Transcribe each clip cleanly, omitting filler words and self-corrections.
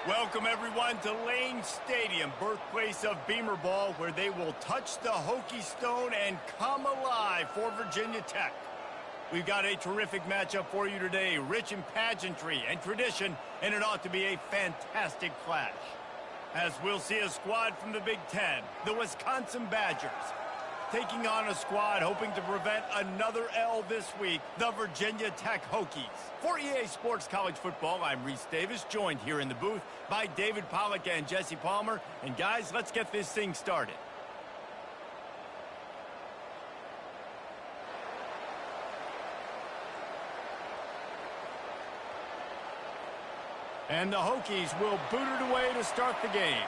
Welcome, everyone, to Lane Stadium, birthplace of Beamer Ball, where they will touch the Hokie stone and come alive for Virginia Tech. We've got a terrific matchup for you today, rich in pageantry and tradition, and it ought to be a fantastic clash. As we'll see a squad from the Big Ten, the Wisconsin Badgers, taking on a squad hoping to prevent another L this week, the Virginia Tech Hokies. For EA Sports College Football, I'm Reese Davis, joined here in the booth by David Pollack and Jesse Palmer. And guys, let's get this thing started. And the Hokies will boot it away to start the game.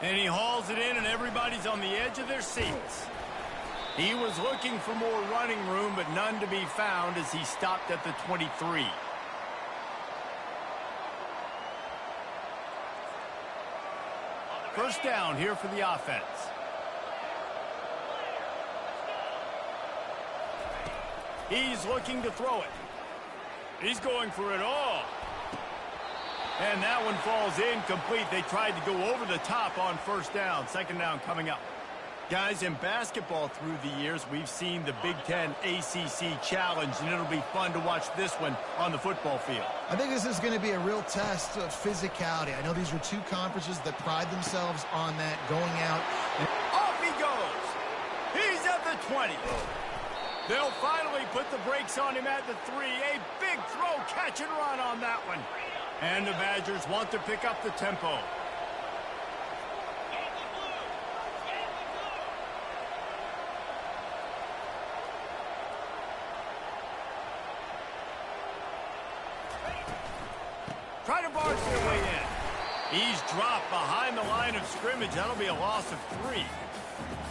And he hauls it in, and everybody's on the edge of their seats. He was looking for more running room, but none to be found as he stopped at the 23. First down here for the offense. He's looking to throw it. He's going for it all. And that one falls incomplete. They tried to go over the top on first down. Second down coming up. Guys, in basketball through the years, we've seen the Big Ten ACC Challenge, and it'll be fun to watch this one on the football field. I think this is going to be a real test of physicality. I know these are two conferences that pride themselves on that, going out. And off he goes. He's at the 20. They'll finally put the brakes on him at the 3. A big throw, catch and run on that one. And the Badgers want to pick up the tempo. Try to barge their way in. He's dropped behind the line of scrimmage. That'll be a loss of 3.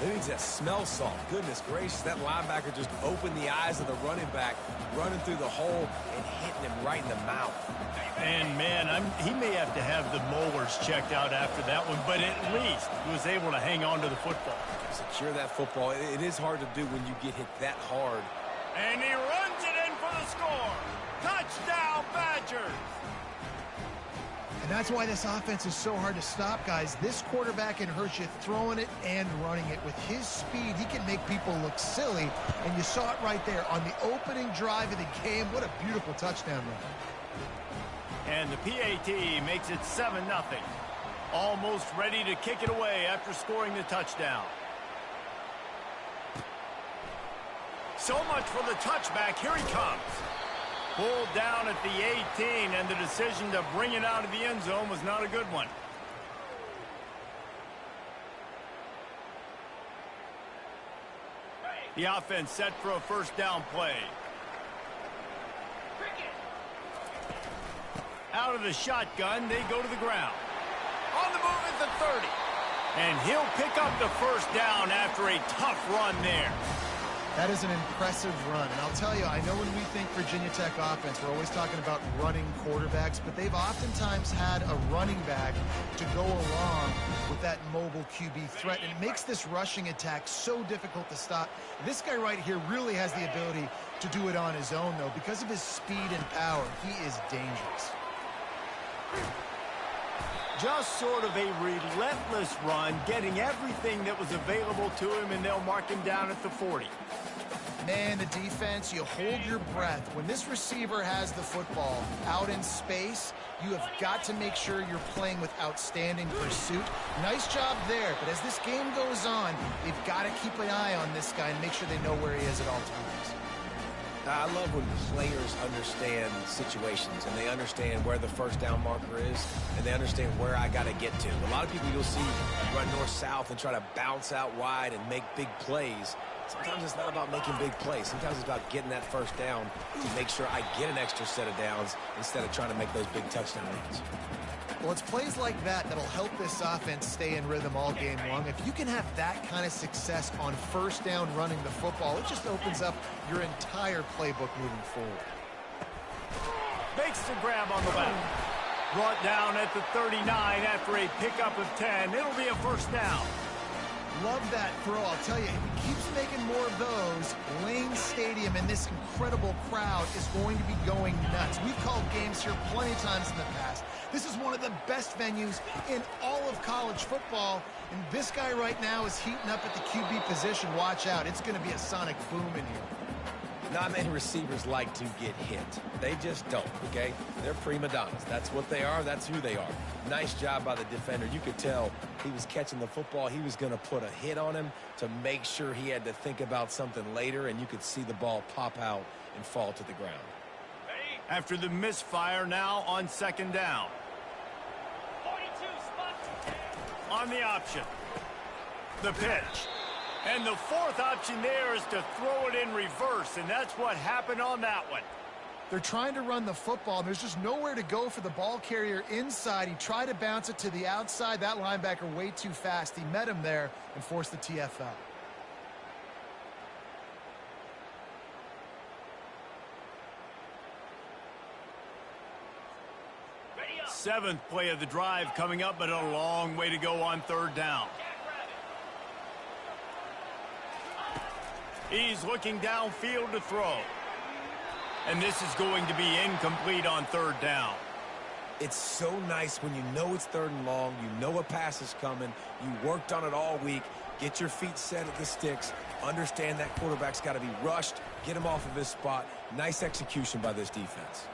Who needs that smell salt? Goodness gracious, that linebacker just opened the eyes of the running back, running through the hole and hitting him right in the mouth. And, man, he may have to have the molars checked out after that one, but at least he was able to hang on to the football. Secure that football. It is hard to do when you get hit that hard. And he runs it in for the score. Touchdown, Badgers. And that's why this offense is so hard to stop, guys. This quarterback can hurt you throwing it and running it. With his speed, he can make people look silly. And you saw it right there on the opening drive of the game. What a beautiful touchdown run. And the PAT makes it 7-0. Almost ready to kick it away after scoring the touchdown. So much for the touchback. Here he comes. Pulled down at the 18, and the decision to bring it out of the end zone was not a good one. The offense set for a first down play. Out of the shotgun, they go to the ground. On the move at the 30. And he'll pick up the first down after a tough run there. That is an impressive run. And I'll tell you, I know when we think Virginia Tech offense, we're always talking about running quarterbacks, but they've oftentimes had a running back to go along with that mobile QB threat. And it makes this rushing attack so difficult to stop. This guy right here really has the ability to do it on his own, though. Because of his speed and power, he is dangerous. Just sort of a relentless run, getting everything that was available to him, and they'll mark him down at the 40. Man, the defense, you hold your breath. When this receiver has the football out in space, you have got to make sure you're playing with outstanding pursuit. Nice job there, but as this game goes on, they've got to keep an eye on this guy and make sure they know where he is at all times. I love when players understand situations and they understand where the first down marker is and they understand where I got to get to. A lot of people you'll see run north-south and try to bounce out wide and make big plays. Sometimes it's not about making big plays. Sometimes it's about getting that first down to make sure I get an extra set of downs instead of trying to make those big touchdown runs. Well, it's plays like that that'll help this offense stay in rhythm all game long. If you can have that kind of success on first down running the football, it just opens up your entire playbook moving forward. Makes the grab on the left. Brought down at the 39 after a pickup of 10. It'll be a first down. Love that throw. I'll tell you, if he keeps making more of those, Lane Stadium and this incredible crowd is going to be going nuts. We've called games here plenty of times in the past. This is one of the best venues in all of college football, and this guy right now is heating up at the QB position. Watch out. It's going to be a sonic boom in here. Not many receivers like to get hit. They just don't, okay? They're prima donnas. That's what they are. That's who they are. Nice job by the defender. You could tell he was catching the football. He was going to put a hit on him to make sure he had to think about something later, and you could see the ball pop out and fall to the ground. After the misfire, now on second down. 42, spot. On the option. The pitch. And the fourth option there is to throw it in reverse, and that's what happened on that one. They're trying to run the football. There's just nowhere to go for the ball carrier inside. He tried to bounce it to the outside. That linebacker way too fast. He met him there and forced the TFL. Seventh play of the drive coming up, but a long way to go on third down. He's looking downfield to throw. And this is going to be incomplete on third down. It's so nice when you know it's third and long, you know a pass is coming, you worked on it all week, get your feet set at the sticks, understand that quarterback's got to be rushed, get him off of his spot. Nice execution by this defense.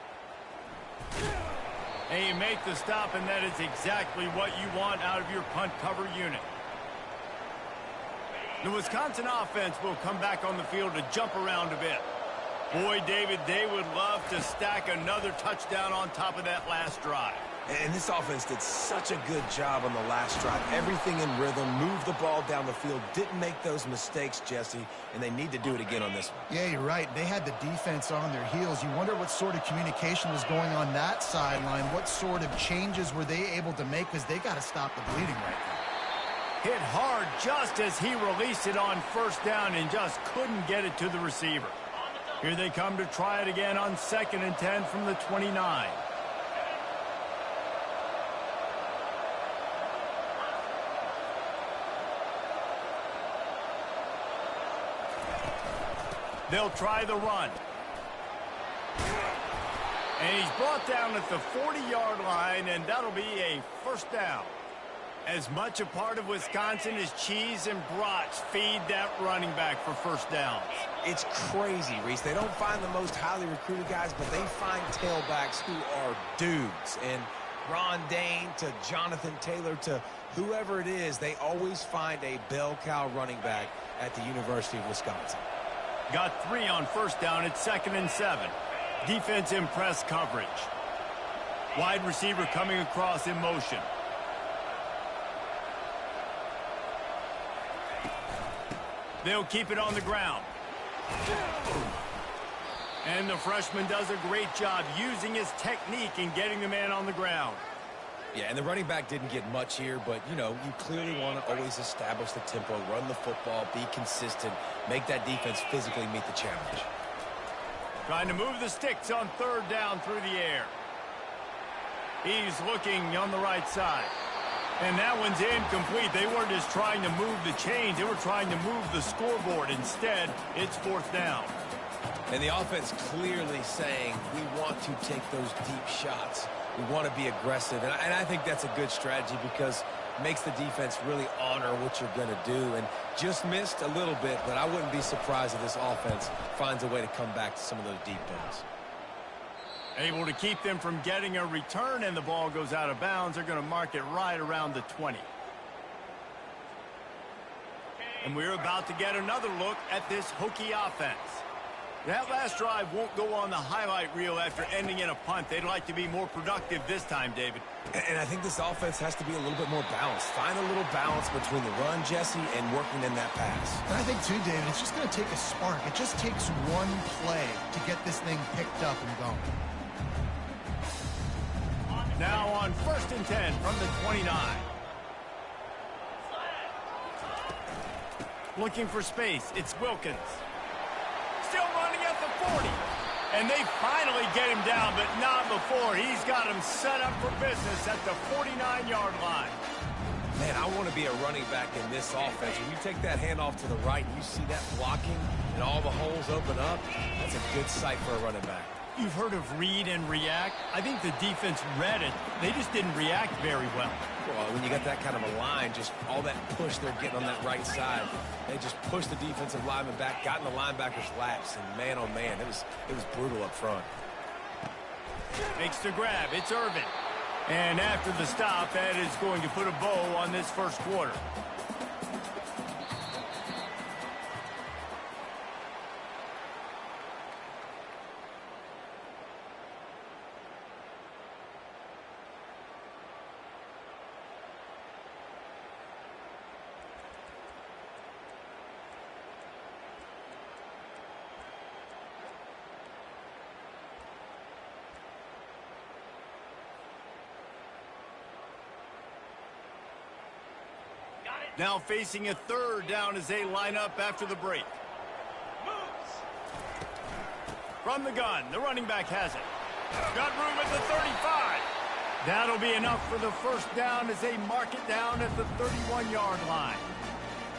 And you make the stop, and that is exactly what you want out of your punt cover unit. The Wisconsin offense will come back on the field to jump around a bit. Boy, David, they would love to stack another touchdown on top of that last drive. And this offense did such a good job on the last drive. Everything in rhythm, moved the ball down the field, didn't make those mistakes, Jesse, and they need to do it again on this one. Yeah, you're right. They had the defense on their heels. You wonder what sort of communication was going on that sideline. What sort of changes were they able to make, because they got to stop the bleeding right now. Hit hard just as he released it on first down and just couldn't get it to the receiver. Here they come to try it again on 2nd and 10 from the 29. They'll try the run. And he's brought down at the 40-yard line, and that'll be a first down. As much a part of Wisconsin as cheese and brats feed that running back for first downs. It's crazy, Reese. They don't find the most highly recruited guys, but they find tailbacks who are dudes. And Ron Dane to Jonathan Taylor to whoever it is, they always find a bell cow running back at the University of Wisconsin. Got 3 on first down at 2nd and 7. Defense in press coverage. Wide receiver coming across in motion. They'll keep it on the ground. And the freshman does a great job using his technique and getting the man on the ground. Yeah, and the running back didn't get much here, but, you know, you clearly want to always establish the tempo, run the football, be consistent, make that defense physically meet the challenge. Trying to move the sticks on third down through the air. He's looking on the right side. And that one's incomplete. They weren't just trying to move the chains. They were trying to move the scoreboard. Instead, it's fourth down. And the offense clearly saying, we want to take those deep shots. We want to be aggressive. And I think that's a good strategy because it makes the defense really honor what you're going to do. And just missed a little bit, but I wouldn't be surprised if this offense finds a way to come back to some of those deep ones. Able to keep them from getting a return, and the ball goes out of bounds. They're going to mark it right around the 20. And we're about to get another look at this Hokie offense. That last drive won't go on the highlight reel after ending in a punt. They'd like to be more productive this time, David. And I think this offense has to be a little bit more balanced. Find a little balance between the run, Jesse, and working in that pass. And I think, too, David, it's just going to take a spark. It just takes one play to get this thing picked up and going. Now on 1st and 10 from the 29. Looking for space. It's Wilkins. Still running at the 40. And they finally get him down, but not before. He's got him set up for business at the 49-yard line. Man, I want to be a running back in this offense. When you take that handoff to the right, you see that blocking and all the holes open up. That's a good sight for a running back. You've heard of read and react. I think the defense read it. They just didn't react very well. Well, when you got that kind of a line, just all that push they're getting on that right side, they just pushed the defensive lineman back, got in the linebacker's laps, and man, oh man, it was brutal up front. Makes the grab. It's Irvin. And after the stop, that is going to put a bow on this first quarter. Now facing a 3rd down as they line up after the break. Moves. From the gun, the running back has it. Got room at the 35. That'll be enough for the first down as they mark it down at the 31-yard line.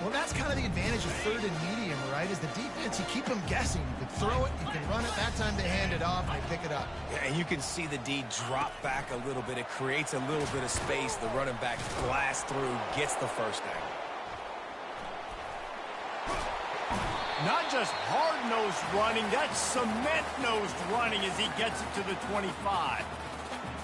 Well, that's kind of the advantage of 3rd and medium, right? Is the defense, you keep them guessing. You can throw it, you can run it. That time they hand it off and they pick it up. Yeah, and you can see the D drop back a little bit. It creates a little bit of space. The running back blasts through, gets the first down. Not just hard-nosed running, that's cement-nosed running as he gets it to the 25.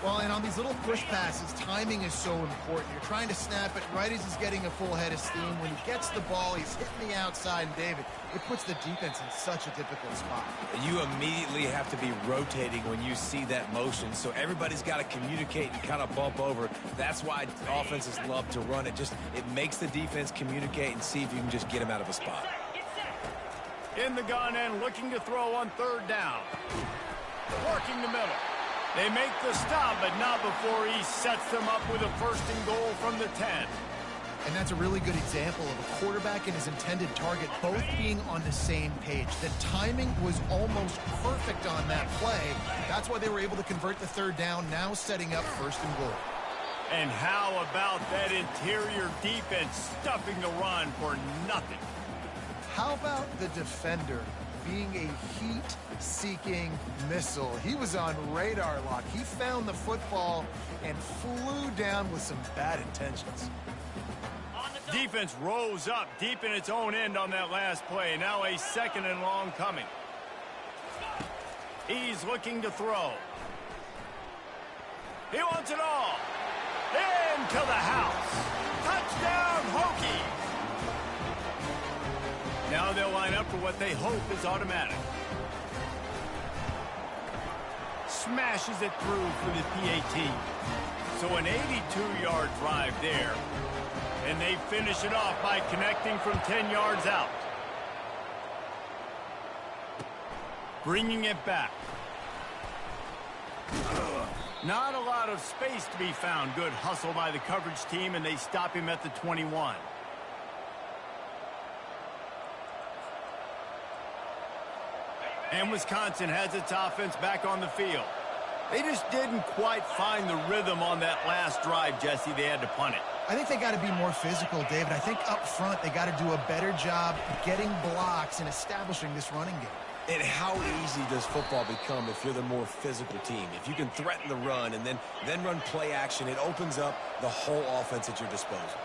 Well, and on these little push passes, timing is so important. You're trying to snap it right as he's getting a full head of steam. When he gets the ball, he's hitting the outside, and David, it puts the defense in such a difficult spot. You immediately have to be rotating when you see that motion, so everybody's got to communicate and kind of bump over. That's why offenses love to run it. It makes the defense communicate and see if you can just get him out of a spot. In the gun and looking to throw on 3rd down. Working the middle. They make the stop, but not before he sets them up with a 1st and goal from the 10. And that's a really good example of a quarterback and his intended target both being on the same page. The timing was almost perfect on that play. That's why they were able to convert the 3rd down, now setting up 1st and goal. And how about that interior defense stuffing the run for nothing? How about the defender being a heat-seeking missile? He was on radar lock. He found the football and flew down with some bad intentions. Defense rose up deep in its own end on that last play. Now a 2nd and long coming. He's looking to throw. He wants it all. Into the house. Touchdown, Hokies. Now they'll line up for what they hope is automatic. Smashes it through for the PAT. So an 82-yard drive there. And they finish it off by connecting from 10 yards out. Bringing it back. Not a lot of space to be found. Good hustle by the coverage team, and they stop him at the 21. And Wisconsin has its offense back on the field. They just didn't quite find the rhythm on that last drive, Jesse. They had to punt it. I think they got to be more physical, David. I think up front they got to do a better job getting blocks and establishing this running game. And how easy does football become if you're the more physical team? If you can threaten the run and then run play action, it opens up the whole offense at your disposal.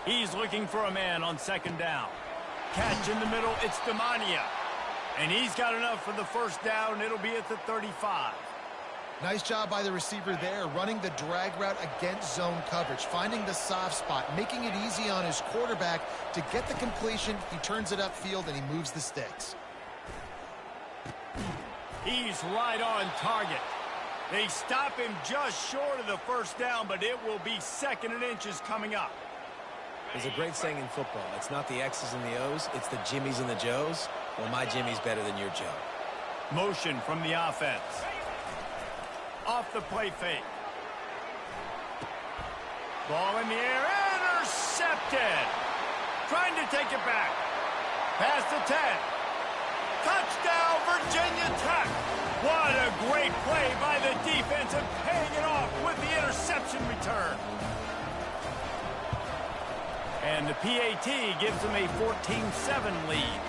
He's looking for a man on 2nd down. Catch in the middle, it's Demania. And he's got enough for the 1st down. It'll be at the 35. Nice job by the receiver there, running the drag route against zone coverage, finding the soft spot, making it easy on his quarterback to get the completion. He turns it upfield, and he moves the sticks. He's right on target. They stop him just short of the first down, but it will be 2nd and inches coming up. There's a great saying in football. It's not the X's and the O's, it's the Jimmies and the Joes. Well, my Jimmy's better than your Joe. Motion from the offense. Off the play fake. Ball in the air. Intercepted. Trying to take it back. Past the 10. Touchdown, Virginia Tech. What a great play by the defense and paying it off with the interception return. And the PAT gives them a 14-7 lead.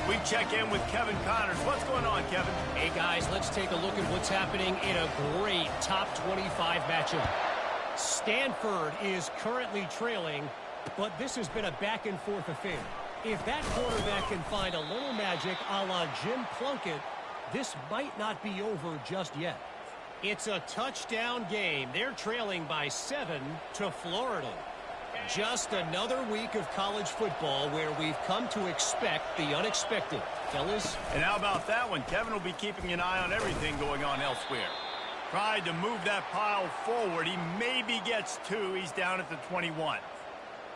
We check in with Kevin Connors. What's going on, Kevin? Hey, guys, let's take a look at what's happening in a great top 25 matchup. Stanford is currently trailing, but this has been a back-and-forth affair. If that quarterback can find a little magic a la Jim Plunkett, this might not be over just yet. It's a touchdown game. They're trailing by 7 to Florida. Just another week of college football where we've come to expect the unexpected. Fellas? And how about that one? Kevin will be keeping an eye on everything going on elsewhere. Tried to move that pile forward. He maybe gets 2. He's down at the 21.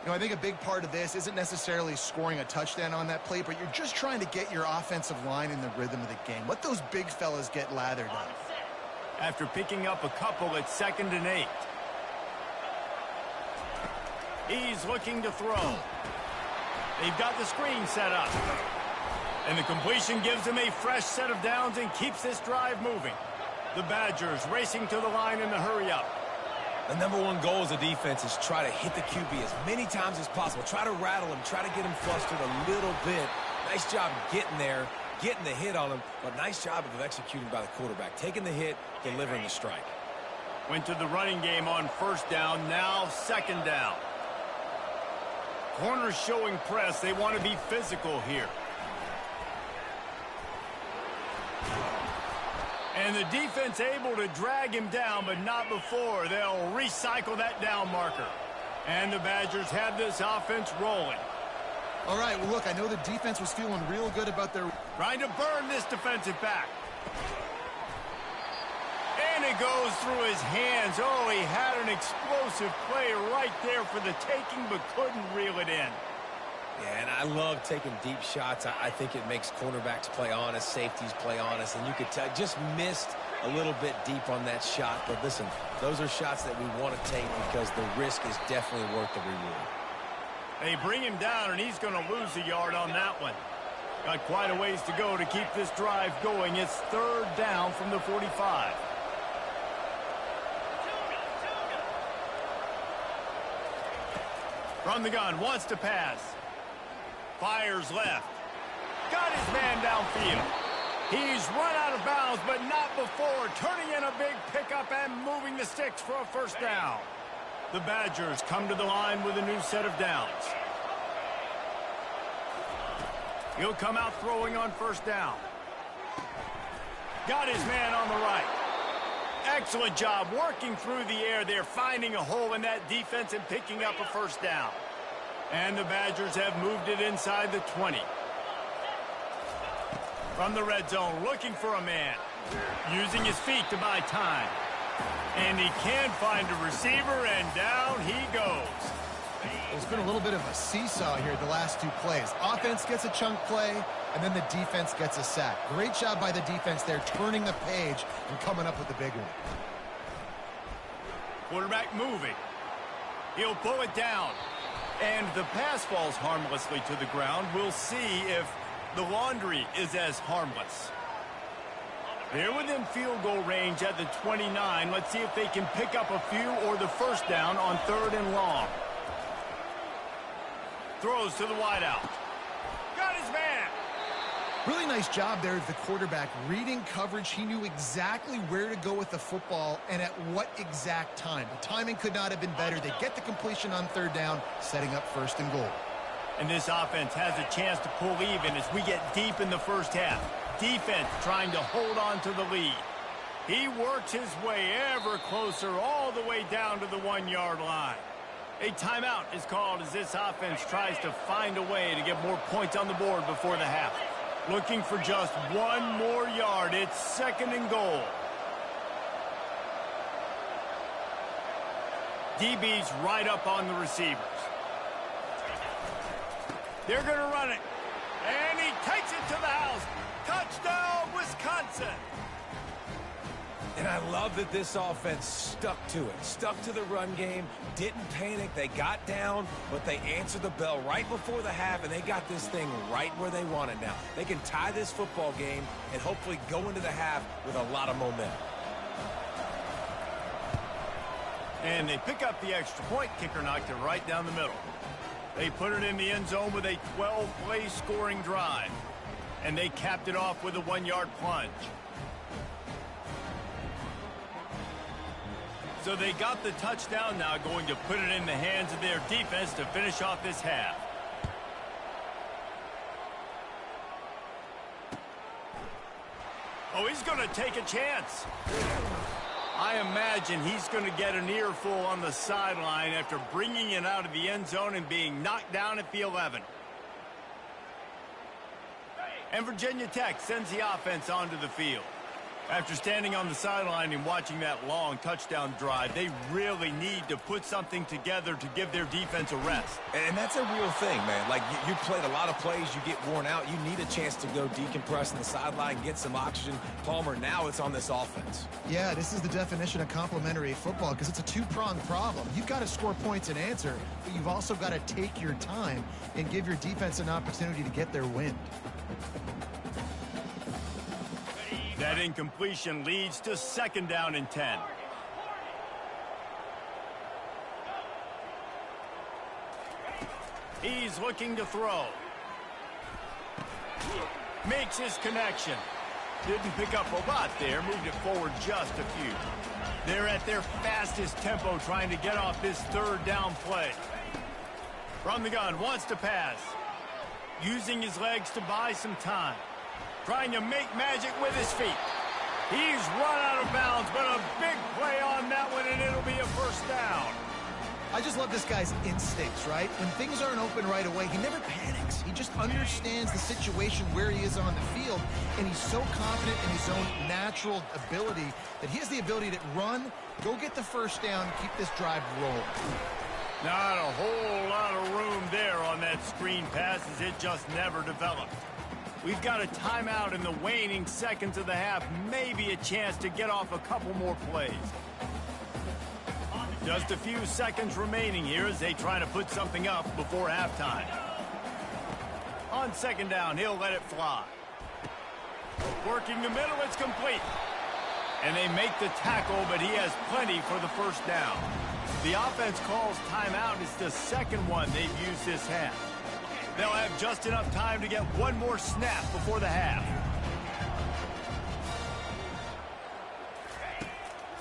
You know, I think a big part of this isn't necessarily scoring a touchdown on that play, but you're just trying to get your offensive line in the rhythm of the game. Let those big fellas get lathered up. After picking up a couple, it's 2nd and 8. He's looking to throw. They've got the screen set up. And the completion gives him a fresh set of downs and keeps this drive moving. The Badgers racing to the line in the hurry-up. The #1 goal as a defense is try to hit the QB as many times as possible. Try to rattle him. Try to get him flustered a little bit. Nice job getting there, getting the hit on him, but nice job of executing by the quarterback. Taking the hit, delivering the strike. Went to the running game on 1st down, now 2nd down. Corners showing press. They want to be physical here. And the defense able to drag him down, but not before. They'll recycle that down marker. And the Badgers have this offense rolling. All right, well, look, I know the defense was feeling real good about their... Trying to burn this defensive back. And it goes through his hands. Oh, he had an explosive play right there for the taking, but couldn't reel it in. Yeah, and I love taking deep shots. I think it makes cornerbacks play honest, safeties play honest, and you could tell just missed a little bit deep on that shot. But listen, those are shots that we want to take because the risk is definitely worth the reward. They bring him down, and he's going to lose a yard on that one. Got quite a ways to go to keep this drive going. It's 3rd down from the 45. From the gun, wants to pass. Fires left. Got his man downfield. He's run out of bounds, but not before. Turning in a big pickup and moving the sticks for a 1st down. The Badgers come to the line with a new set of downs. He'll come out throwing on 1st down. Got his man on the right. Excellent job working through the air there, finding a hole in that defense and picking up a 1st down. And the Badgers have moved it inside the 20. From the red zone, looking for a man. Using his feet to buy time. And he can find a receiver, and down he goes. It's been a little bit of a seesaw here the last 2 plays. Offense gets a chunk play, and then the defense gets a sack. Great job by the defense there, turning the page and coming up with the big one. Quarterback moving. He'll pull it down. And the pass falls harmlessly to the ground. We'll see if the laundry is as harmless. They're within field goal range at the 29. Let's see if they can pick up a few or the 1st down on 3rd and long. Throws to the wideout. Got his man. Really nice job there of the quarterback. Reading coverage, he knew exactly where to go with the football and at what exact time. The timing could not have been better. They get the completion on 3rd down, setting up 1st and goal. And this offense has a chance to pull even as we get deep in the 1st half. Defense trying to hold on to the lead. He works his way ever closer all the way down to the 1-yard line. A timeout is called as this offense tries to find a way to get more points on the board before the half. Looking for just one more yard. It's 2nd and goal. DB's right up on the receivers. They're going to run it. And he takes it to the house. Touchdown, Wisconsin. And I love that this offense stuck to it, stuck to the run game, didn't panic. They got down, but they answered the bell right before the half, and they got this thing right where they want it now. They can tie this football game and hopefully go into the half with a lot of momentum. And they pick up the extra point. Kicker knocked it right down the middle. They put it in the end zone with a 12-play scoring drive. And they capped it off with a 1-yard plunge. So they got the touchdown, now going to put it in the hands of their defense to finish off this half. Oh, he's going to take a chance. I imagine he's going to get an earful on the sideline after bringing it out of the end zone and being knocked down at the 11. And Virginia Tech sends the offense onto the field. After standing on the sideline and watching that long touchdown drive, they really need to put something together to give their defense a rest. And that's a real thing, man. Like, you played a lot of plays, you get worn out. You need a chance to go decompress on the sideline, get some oxygen. Palmer, now it's on this offense. Yeah, this is the definition of complementary football because it's a two-pronged problem. You've got to score points and answer, but you've also got to take your time and give your defense an opportunity to get their wind. That incompletion leads to 2nd down and 10. He's looking to throw. Makes his connection. Didn't pick up a lot there, moved it forward just a few. They're at their fastest tempo trying to get off this 3rd down play. From the gun, wants to pass. Using his legs to buy some time. Trying to make magic with his feet. He's run out of bounds, but a big play on that one, and it'll be a 1st down. I just love this guy's instincts, right? When things aren't open right away, he never panics. He just understands the situation where he is on the field, and he's so confident in his own natural ability that he has the ability to run, go get the 1st down, and keep this drive rolling. Not a whole lot of room there on that screen pass as it just never developed. We've got a timeout in the waning seconds of the half. Maybe a chance to get off a couple more plays. Just a few seconds remaining here as they try to put something up before halftime. On 2nd down, he'll let it fly. Working the middle, it's complete. And they make the tackle, but he has plenty for the 1st down. The offense calls timeout. It's the 2nd one they've used this half. They'll have just enough time to get one more snap before the half.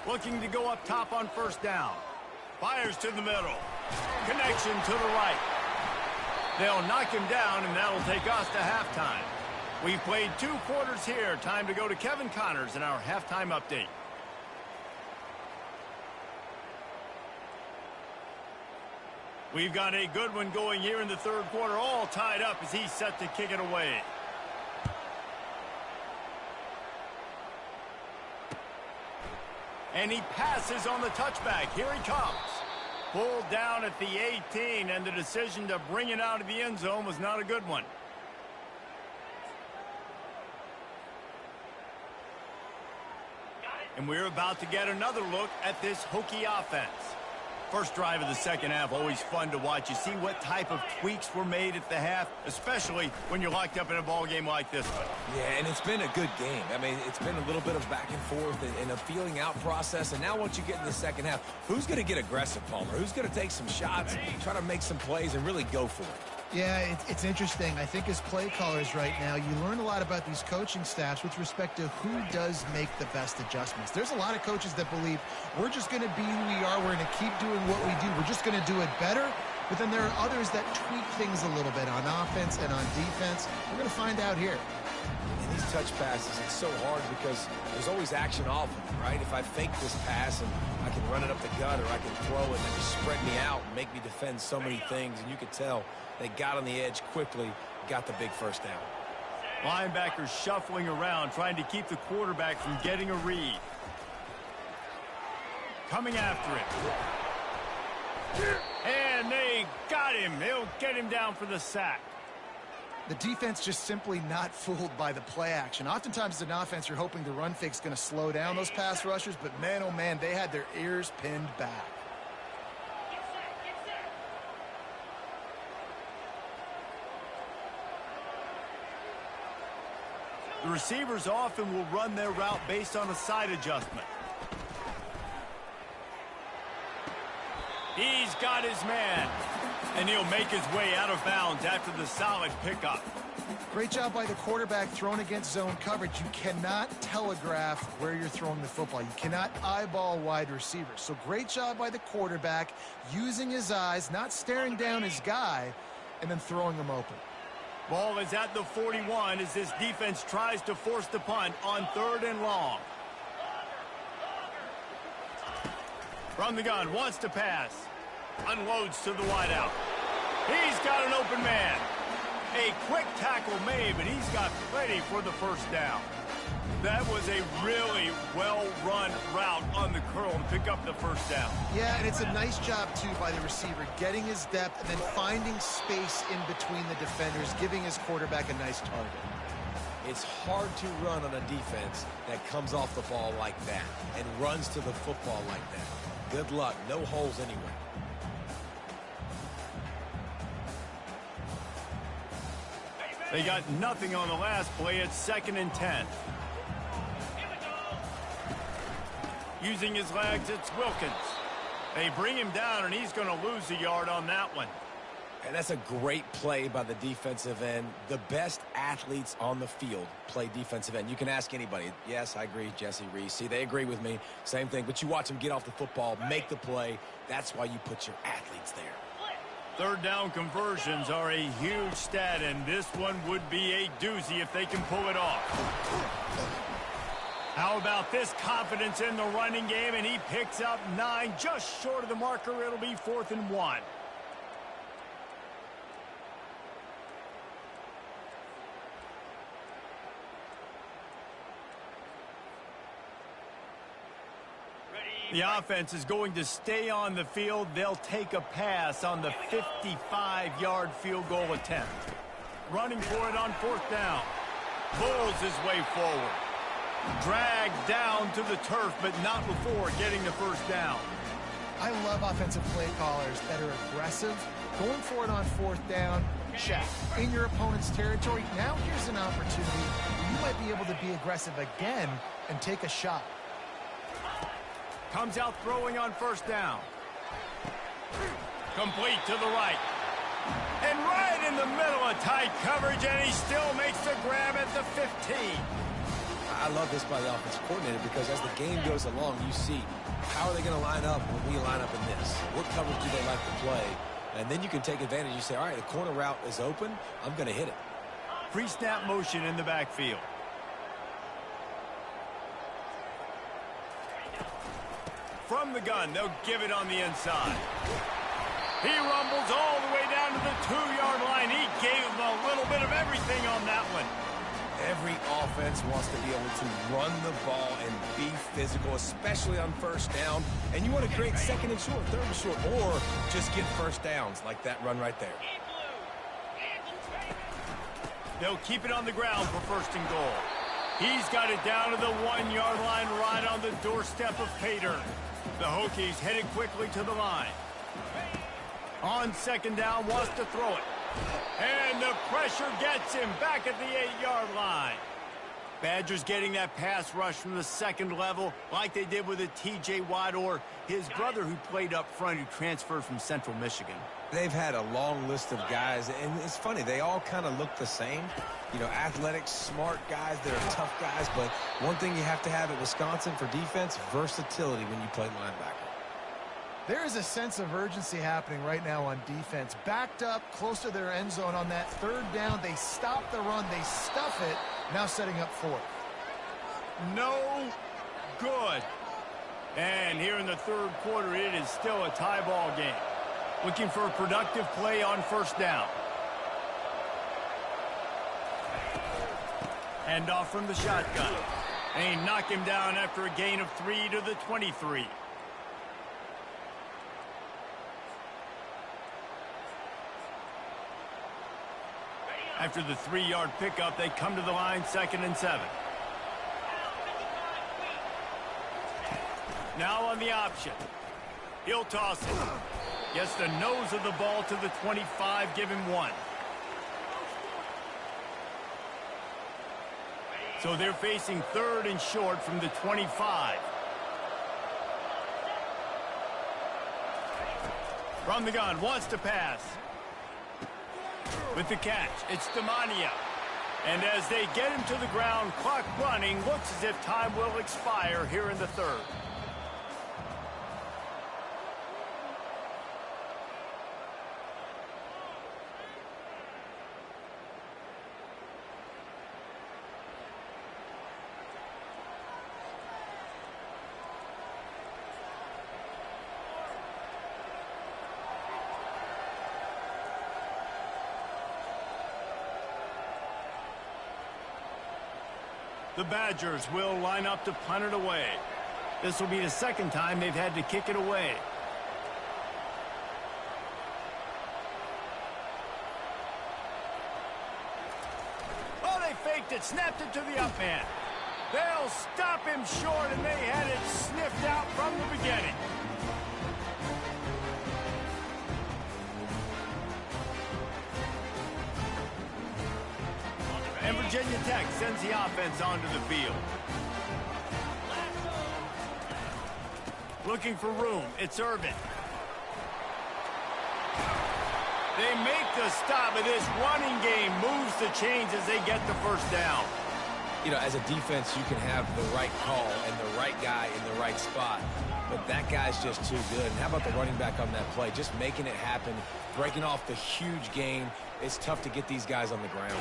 Looking to go up top on 1st down. Fires to the middle. Connection to the right. They'll knock him down, and that'll take us to halftime. We've played 2 quarters here. Time to go to Kevin Connors in our halftime update. We've got a good one going here in the 3rd quarter, all tied up as he's set to kick it away. And he passes on the touchback. Here he comes. Pulled down at the 18, and the decision to bring it out of the end zone was not a good one. And we're about to get another look at this Hokie offense. First drive of the 2nd half, always fun to watch. You see what type of tweaks were made at the half, especially when you're locked up in a ball game like this one. Yeah, and it's been a good game. I mean, it's been a little bit of back and forth and a feeling out process. And now once you get in the 2nd half, who's going to get aggressive, Palmer? Who's going to take some shots, try to make some plays, and really go for it? Yeah, it's interesting. I think as play callers right now, you learn a lot about these coaching staffs with respect to who does make the best adjustments. There's a lot of coaches that believe we're just going to be who we are. We're going to keep doing what we do. We're just going to do it better. But then there are others that tweak things a little bit on offense and on defense. We're going to find out here. And these touch passes, it's so hard because there's always action off of them, right? If I fake this pass and I can run it up the gut or I can throw it and they just spread me out and make me defend so many things. And you could tell they got on the edge quickly, got the big first down. Linebackers shuffling around, trying to keep the quarterback from getting a read. Coming after it. And they got him. They'll get him down for the sack. The defense just simply not fooled by the play action. Oftentimes as an offense, you're hoping the run fake's going to slow down those pass rushers, but man, oh man, they had their ears pinned back. The receivers often will run their route based on a side adjustment. He's got his man, and he'll make his way out of bounds after the solid pickup. Great job by the quarterback thrown against zone coverage. You cannot telegraph where you're throwing the football. You cannot eyeball wide receivers. So great job by the quarterback using his eyes, not staring down his guy, and then throwing him open. Ball is at the 41 as this defense tries to force the punt on 3rd and long. From the gun, wants to pass. Unloads to the wideout. He's got an open man. A quick tackle made, but he's got plenty for the first down. That was a really well-run route on the curl to pick up the first down. Yeah, and it's a nice job, too, by the receiver, getting his depth and then finding space in between the defenders, giving his quarterback a nice target. It's hard to run on a defense that comes off the ball like that and runs to the football like that. Good luck. No holes anywhere. They got nothing on the last play. It's 2nd and 10. Using his legs, it's Wilkins. They bring him down, and he's going to lose a yard on that one. And that's a great play by the defensive end. The best athletes on the field play defensive end. You can ask anybody. Yes, I agree, Jesse Reese. See, they agree with me. Same thing. But you watch them get off the football, make the play. That's why you put your athletes there. 3rd down conversions are a huge stat, and this one would be a doozy if they can pull it off. How about this confidence in the running game, and he picks up 9, just short of the marker. It'll be 4th and 1. The offense is going to stay on the field. They'll take a pass on the 55-yard field goal attempt. Running for it on 4th down. Bulls his way forward. Dragged down to the turf, but not before getting the first down. I love offensive play callers that are aggressive. Going for it on 4th down, check. In your opponent's territory, now here's an opportunity where you might be able to be aggressive again and take a shot. Comes out throwing on 1st down. Complete to the right. And right in the middle of tight coverage, and he still makes the grab at the 15. I love this by the offensive coordinator because as the game goes along, you see how are they going to line up when we line up in this? What coverage do they like to play? And then you can take advantage. You say, all right, the corner route is open. I'm going to hit it. Pre-snap motion in the backfield. From the gun, they'll give it on the inside. He rumbles all the way down to the 2-yard line. He gave them a little bit of everything on that one. Every offense wants to be able to run the ball and be physical, especially on 1st down. And you want to create 2nd and short, 3rd and short, or just get first downs like that run right there. They'll keep it on the ground for 1st and goal. He's got it down to the 1-yard line right on the doorstep of Pater. The Hokies headed quickly to the line. On 2nd down, wants to throw it. And the pressure gets him back at the 8-yard line. Badgers getting that pass rush from the 2nd level like they did with a T.J. Watt or his brother who played up front who transferred from Central Michigan. They've had a long list of guys, and it's funny, they all kind of look the same. You know, athletic, smart guys, they're tough guys, but one thing you have to have at Wisconsin for defense, versatility when you play linebacker. There is a sense of urgency happening right now on defense. Backed up, close to their end zone on that third down. They stop the run. They stuff it. Now setting up fourth. No good. And here in the third quarter, it is still a tie ball game. Looking for a productive play on first down. Hand off from the shotgun. And he knocked him down after a gain of 3 to the 23. After the 3-yard pickup, they come to the line, 2nd and 7. Now on the option. He'll toss it. Gets the nose of the ball to the 25, give him 1. So they're facing 3rd and short from the 25. From the gun, wants to pass. With the catch, it's Demania. And as they get him to the ground, clock running, looks as if time will expire here in the third. The Badgers will line up to punt it away. This will be the second time they've had to kick it away. Oh, they faked it, snapped it to the up man. They'll stop him short, and they had it sniffed out from the beginning. And Virginia Tech sends the offense onto the field. Looking for room. It's Irvin. They make the stop, and this running game moves the chains as they get the first down. You know, as a defense, you can have the right call and the right guy in the right spot. But that guy's just too good. And how about the running back on that play? Just making it happen, breaking off the huge gain. It's tough to get these guys on the ground.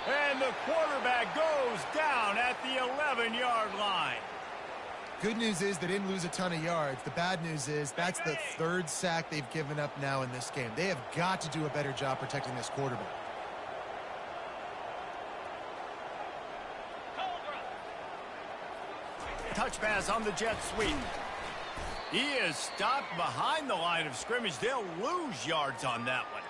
And the quarterback goes down at the 11-yard line. Good news is they didn't lose a ton of yards. The bad news is that's the 3rd sack they've given up now in this game. They have got to do a better job protecting this quarterback. Touch pass on the jet sweep. He is stopped behind the line of scrimmage. They'll lose yards on that one.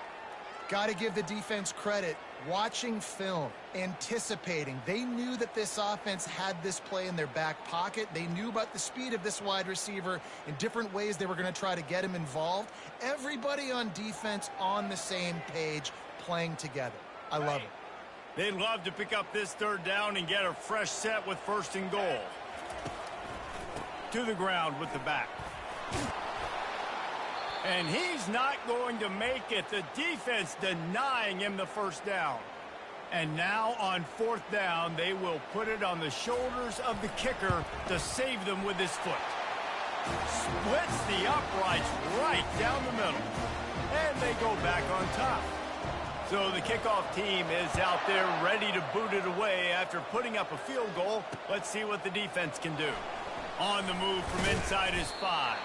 Got to give the defense credit. Watching film, anticipating. They knew that this offense had this play in their back pocket. They knew about the speed of this wide receiver in different ways they were going to try to get him involved. Everybody on defense on the same page, playing together. I love it. They'd love to pick up this 3rd down and get a fresh set with 1st and goal. To the ground with the back. And he's not going to make it. The defense denying him the first down. And now on 4th down, they will put it on the shoulders of the kicker to save them with his foot. Splits the uprights right down the middle. And they go back on top. So the kickoff team is out there ready to boot it away after putting up a field goal. Let's see what the defense can do. On the move from inside his 5.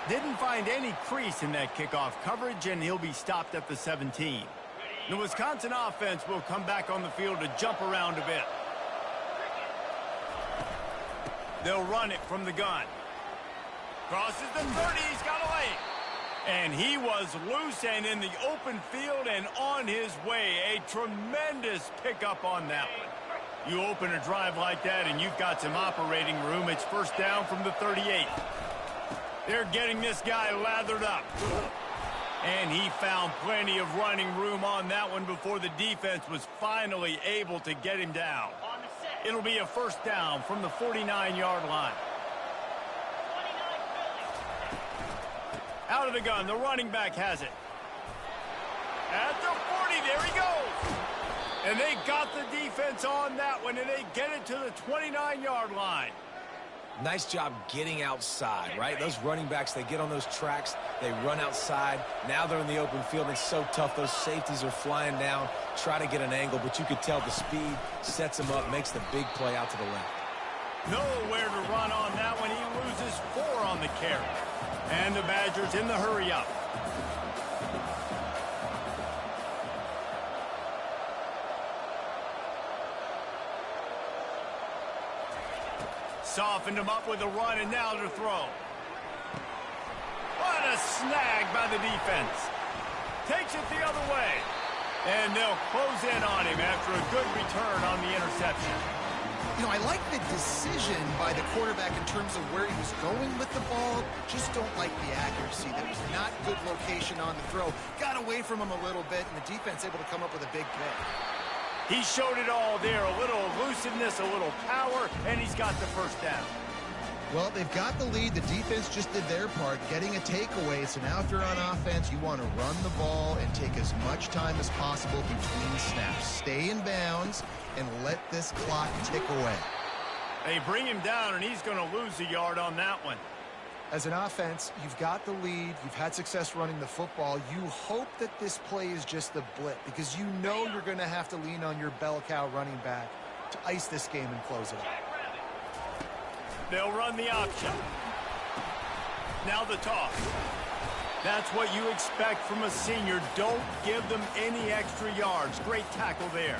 Didn't find any crease in that kickoff coverage, and he'll be stopped at the 17. The Wisconsin offense will come back on the field to jump around a bit. They'll run it from the gun. Crosses the 30, he's got a lane. And he was loose and in the open field and on his way. A tremendous pickup on that one. You open a drive like that and you've got some operating room. It's 1st down from the 38. They're getting this guy lathered up. And he found plenty of running room on that one before the defense was finally able to get him down. It'll be a 1st down from the 49-yard line. Out of the gun, the running back has it. At the 40, there he goes. And they got the defense on that one, and they get it to the 29-yard line. Nice job getting outside, right? Those running backs, they get on those tracks, they run outside. Now they're in the open field. It's so tough. Those safeties are flying down, try to get an angle, but you could tell the speed sets them up, makes the big play out to the left. Nowhere to run on that one. He loses 4 on the carry. And the Badgers in the hurry up. Softened him up with a run, and now to throw. What a snag by the defense. Takes it the other way. And they'll close in on him after a good return on the interception. You know, I like the decision by the quarterback in terms of where he was going with the ball. Just don't like the accuracy. That was not good location on the throw. Got away from him a little bit, and the defense able to come up with a big pick. He showed it all there. A little elusiveness, a little power, and he's got the first down. Well, they've got the lead. The defense just did their part, getting a takeaway. So now if you're on offense, you want to run the ball and take as much time as possible between snaps. Stay in bounds and let this clock tick away. They bring him down, and he's going to lose a yard on that one. As an offense, you've got the lead. You've had success running the football. You hope that this play is just the blip because you know you're going to have to lean on your bell cow running back to ice this game and close it out. They'll run the option. Now the toss. That's what you expect from a senior. Don't give them any extra yards. Great tackle there.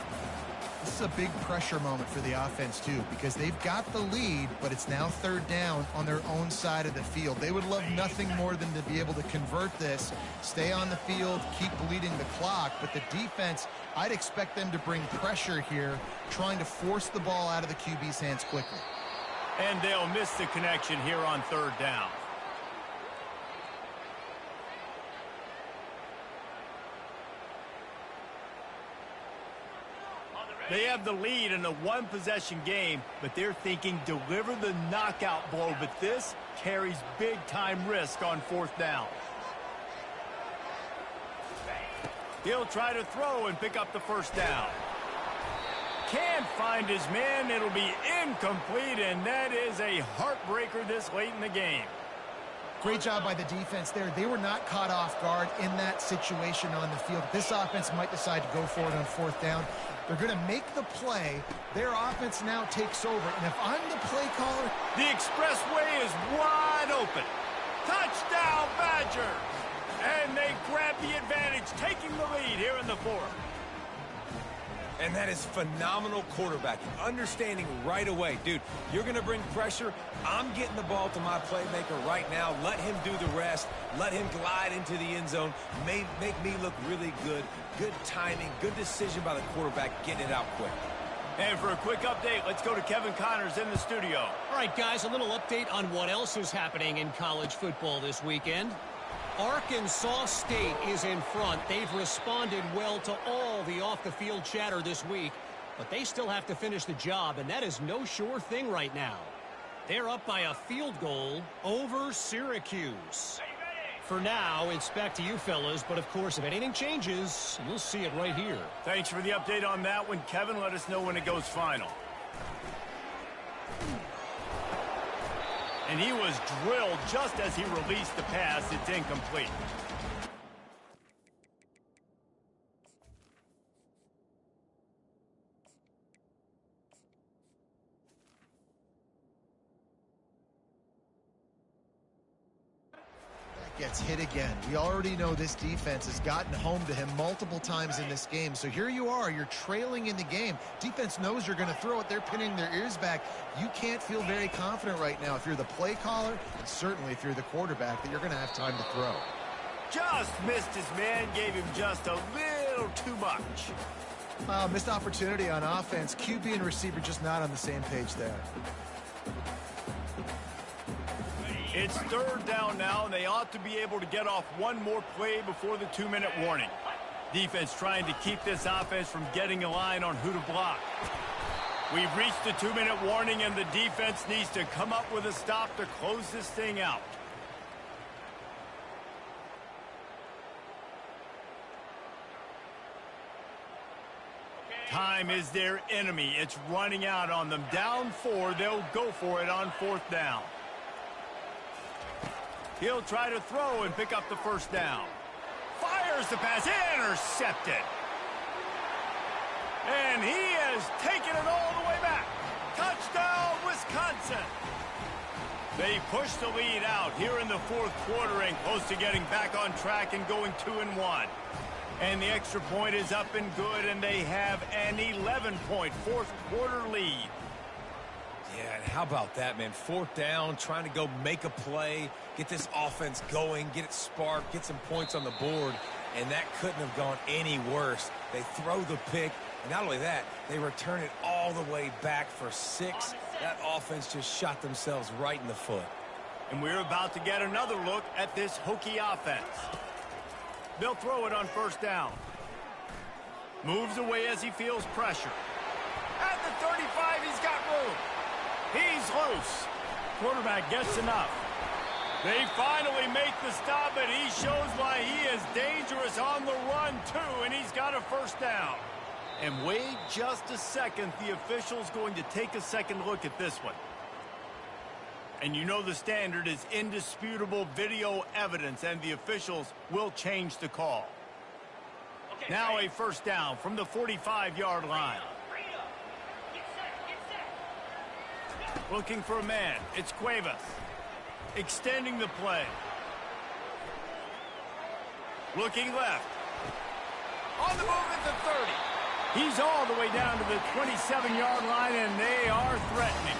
This is a big pressure moment for the offense, too, because they've got the lead, but it's now third down on their own side of the field. They would love nothing more than to be able to convert this, stay on the field, keep bleeding the clock. But the defense, I'd expect them to bring pressure here, trying to force the ball out of the QB's hands quickly. And they'll miss the connection here on third down. They have the lead in a one-possession game, but they're thinking deliver the knockout blow. But this carries big-time risk on fourth down. He'll try to throw and pick up the first down. Can't find his man. It'll be incomplete, and that is a heartbreaker this late in the game. Great job by the defense there. They were not caught off guard in that situation on the field. This offense might decide to go for it on fourth down. They're going to make the play. Their offense now takes over, and if I'm the play caller... The expressway is wide open. Touchdown, Badgers! And they grab the advantage, taking the lead here in the fourth. And that is phenomenal quarterbacking. Understanding right away, dude, you're going to bring pressure. I'm getting the ball to my playmaker right now. Let him do the rest. Let him glide into the end zone. Make me look really good. Good timing, good decision by the quarterback, getting it out quick. And for a quick update, let's go to Kevin Connors in the studio. All right, guys, a little update on what else is happening in college football this weekend. Arkansas State is in front. They've responded well to all the off-the-field chatter this week, but they still have to finish the job, and that is no sure thing right now. They're up by a field goal over Syracuse. For now, it's back to you fellas, but of course, if anything changes, you'll see it right here. Thanks for the update on that one, Kevin. Let us know when it goes final. And he was drilled just as he released the pass. It's incomplete. Gets hit again. We already know this defense has gotten home to him multiple times in this game. So here you are, you're trailing in the game. Defense knows you're going to throw it. They're pinning their ears back. You can't feel very confident right now if you're the play caller, and certainly if you're the quarterback, that you're going to have time to throw. Just missed his man, gave him just a little too much. Missed opportunity on offense. QB and receiver just not on the same page there. It's third down now, and they ought to be able to get off one more play before the 2-minute warning. Defense trying to keep this offense from getting a line on who to block. We've reached the 2-minute warning, and the defense needs to come up with a stop to close this thing out. Time is their enemy. It's running out on them. Down 4, they'll go for it on 4th down. He'll try to throw and pick up the first down. Fires the pass, intercepted. And he has taken it all the way back. Touchdown, Wisconsin. They push the lead out here in the 4th quarter and close to getting back on track and going 2-1. And the extra point is up and good, and they have an 11-point 4th quarter lead. Yeah, and how about that, man? 4th down, trying to go make a play, get this offense going, get it sparked, get some points on the board, and that couldn't have gone any worse. They throw the pick, and not only that, they return it all the way back for 6. That offense just shot themselves right in the foot. And we're about to get another look at this Hokie offense. They'll throw it on 1st down. Moves away as he feels pressure. At the 35, he's got room. He's loose. Quarterback gets enough. They finally make the stop, but he shows why he is dangerous on the run, too, and he's got a 1st down. And wait just a second. The official's going to take a second look at this one. And you know the standard is indisputable video evidence, and the officials will change the call. Okay, Now ready? a 1st down from the 45-yard line. Looking for a man. It's Cuevas. Extending the play. Looking left. On the move at the 30. He's all the way down to the 27-yard line, and they are threatening.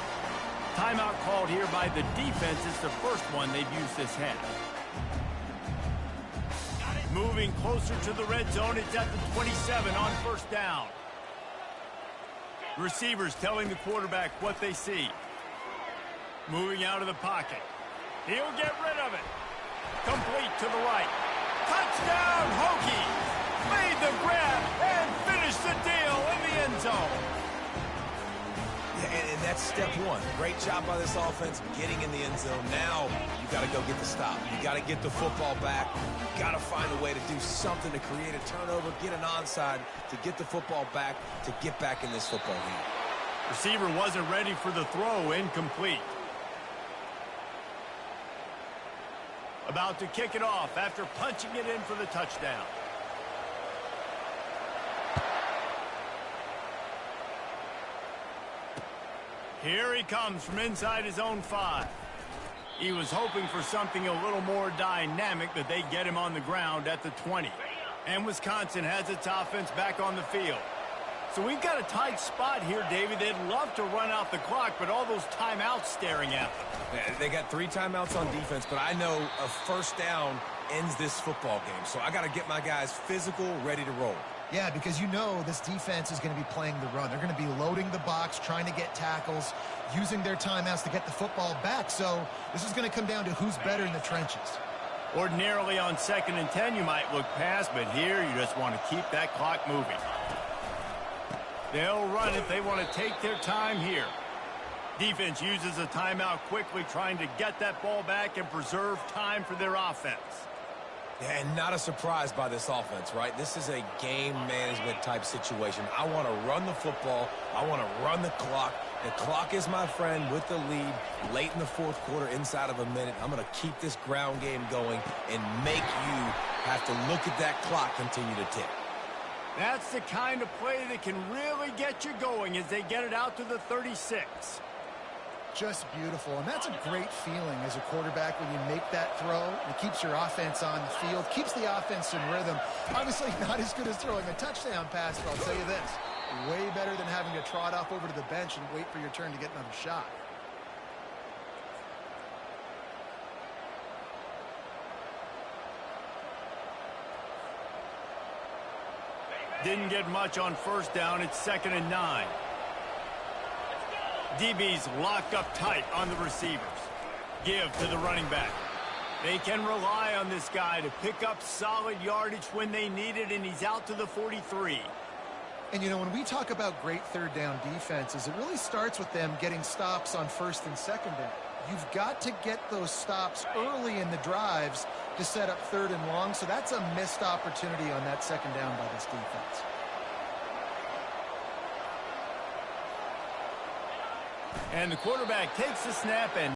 Timeout called here by the defense. It's the first one they've used this half. Moving closer to the red zone. It's at the 27 on 1st down. Receivers telling the quarterback what they see. Moving out of the pocket. He'll get rid of it. Complete to the right. Touchdown, Hokies! Made the grab and finished the deal in the end zone. Yeah, and that's step 1. Great job by this offense getting in the end zone. Now you got to go get the stop. You got to get the football back. You got to find a way to do something to create a turnover, get an onside, to get the football back, to get back in this football game. Receiver wasn't ready for the throw. Incomplete. About to kick it off after punching it in for the touchdown. Here he comes from inside his own 5. He was hoping for something a little more dynamic, but they get him on the ground at the 20. And Wisconsin has its offense back on the field. So we've got a tight spot here, David. They'd love to run out the clock, but all those timeouts staring at them. Yeah, they got 3 timeouts on defense, but I know a 1st down ends this football game. So I got to get my guys physical, ready to roll. Yeah, because you know this defense is going to be playing the run. They're going to be loading the box, trying to get tackles, using their timeouts to get the football back. So this is going to come down to who's better in the trenches. Ordinarily on 2nd and 10, you might look past, but here you just want to keep that clock moving. They'll run it. They want to take their time here. Defense uses a timeout quickly, trying to get that ball back and preserve time for their offense. Yeah, and not a surprise by this offense, right? This is a game management type situation. I want to run the football. I want to run the clock. The clock is my friend with the lead late in the 4th quarter, inside of a minute. I'm going to keep this ground game going and make you have to look at that clock continue to tick. That's the kind of play that can really get you going as they get it out to the 36. Just beautiful, and that's a great feeling as a quarterback when you make that throw. It keeps your offense on the field, keeps the offense in rhythm. Obviously not as good as throwing a touchdown pass, but I'll tell you this, way better than having to trot off over to the bench and wait for your turn to get another shot. Didn't get much on 1st down. It's 2nd and 9. DB's locked up tight on the receivers. Give to the running back. They can rely on this guy to pick up solid yardage when they need it, and he's out to the 43. And, you know, when we talk about great 3rd down defenses, it really starts with them getting stops on 1st and 2nd down. You've got to get those stops early in the drives to set up 3rd and long, so that's a missed opportunity on that 2nd down by this defense. And the quarterback takes the snap and